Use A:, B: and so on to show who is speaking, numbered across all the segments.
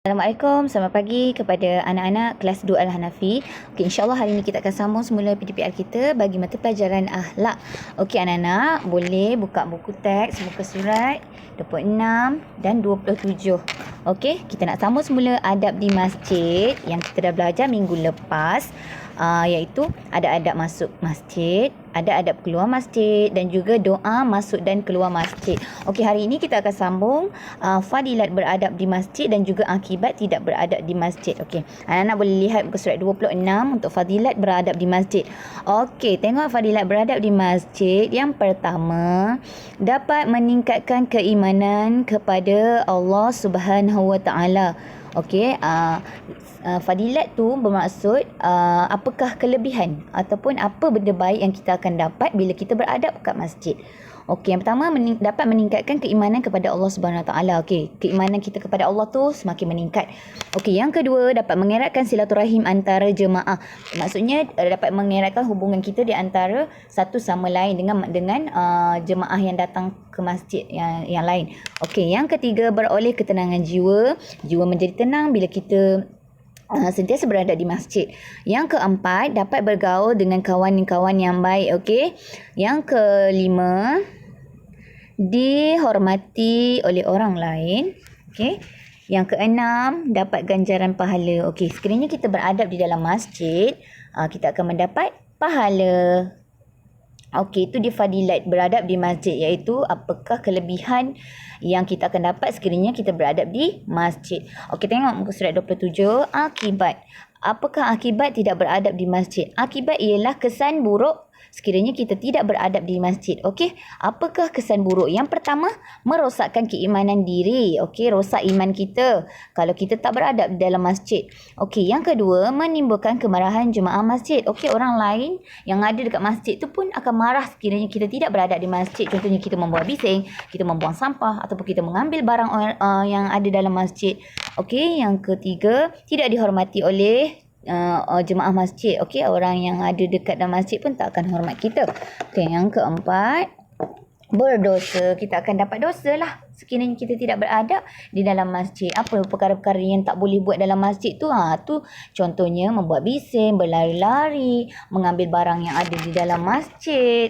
A: Assalamualaikum, selamat pagi kepada anak-anak kelas 2 Al-Hanafi. Okey, insya-Allah hari ini kita akan sambung semula PDPR kita bagi mata pelajaran akhlak. Okey anak-anak, boleh buka buku teks, muka surat 26 dan 27. Okey, kita nak sambung semula adab di masjid yang kita dah belajar minggu lepas, iaitu ada adab masuk masjid, ada adab keluar masjid dan juga doa masuk dan keluar masjid. Okey, hari ini kita akan sambung fadilat beradab di masjid dan juga akibat tidak beradab di masjid. Okey, anak-anak boleh lihat muka surat 26 untuk fadilat beradab di masjid. Okey, tengok fadilat beradab di masjid. Yang pertama, dapat meningkatkan keimanan kepada Allah Subhanahu Wa Taala. Okey, fadilat tu bermaksud apakah kelebihan ataupun apa benda baik yang kita akan dapat bila kita beradab kat masjid. Okey, yang pertama dapat meningkatkan keimanan kepada Allah Subhanahu Wa Taala. Okey, keimanan kita kepada Allah tu semakin meningkat. Okey, yang kedua dapat mengeratkan silaturahim antara jemaah. Maksudnya dapat mengeratkan hubungan kita di antara satu sama lain dengan jemaah yang datang ke masjid yang lain. Okey, yang ketiga beroleh ketenangan jiwa. Jiwa menjadi tenang bila kita sentiasa berada di masjid. Yang keempat, dapat bergaul dengan kawan-kawan yang baik. Okey. Yang kelima, dihormati oleh orang lain. Okey. Yang keenam, dapat ganjaran pahala. Okey, sekiranya kita beradab di dalam masjid, kita akan mendapat pahala. Okey, itu dia fadilat beradab di masjid, iaitu apakah kelebihan yang kita akan dapat sekiranya kita beradab di masjid. Okey, tengok muka surat 27, akibat. Apakah akibat tidak beradab di masjid? Akibat ialah kesan buruk sekiranya kita tidak beradab di masjid. Okey, apakah kesan buruk? Yang pertama, merosakkan keimanan diri. Okey, rosak iman kita kalau kita tak beradab di dalam masjid. Okey, yang kedua, menimbulkan kemarahan jemaah masjid. Okey, orang lain yang ada dekat masjid tu pun akan marah sekiranya kita tidak beradab di masjid. Contohnya kita membuat bising, kita membuang sampah ataupun kita mengambil barang yang ada dalam masjid. Okey, yang ketiga, tidak dihormati oleh jemaah masjid. Okey, orang yang ada dekat dalam masjid pun tak akan hormat kita. Okey, yang keempat, berdosa. Kita akan dapat dosa lah sekiranya kita tidak beradab di dalam masjid. Apa perkara-perkara yang tak boleh buat dalam masjid tu? Tu contohnya membuat bising, berlari-lari, mengambil barang yang ada di dalam masjid.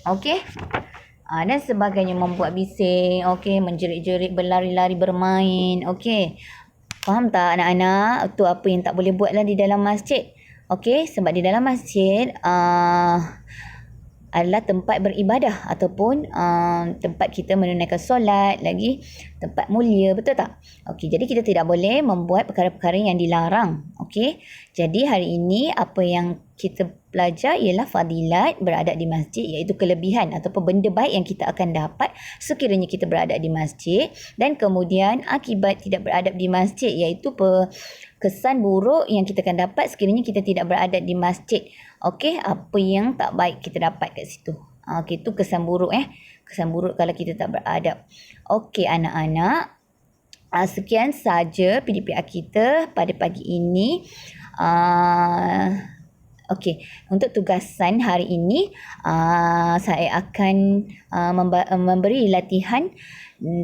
A: Okey, dan sebagainya, membuat bising. Okey, menjerit-jerit, berlari-lari, bermain. Okey, faham tak anak-anak? Itu apa yang tak boleh buatlah di dalam masjid. Okey, sebab di dalam masjid adalah tempat beribadah ataupun tempat kita menunaikan solat, lagi tempat mulia, betul tak? Okey, jadi kita tidak boleh membuat perkara-perkara yang dilarang. Okey, jadi hari ini apa yang kita belajar ialah fadilat beradab di masjid, iaitu kelebihan ataupun benda baik yang kita akan dapat sekiranya kita beradab di masjid, dan kemudian akibat tidak beradab di masjid, iaitu kesan buruk yang kita akan dapat sekiranya kita tidak beradab di masjid. Okey, apa yang tak baik kita dapat kat situ. Okey, itu kesan buruk kesan buruk kalau kita tak beradab. Okey anak-anak, sekian saja PDPR kita pada pagi ini. Okey, untuk tugasan hari ini saya akan memberi latihan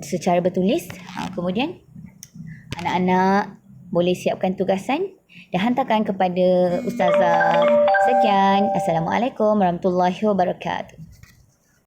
A: secara bertulis. Kemudian anak-anak boleh siapkan tugasan dan hantarkan kepada ustazah. Sekian. Assalamualaikum warahmatullahi wabarakatuh.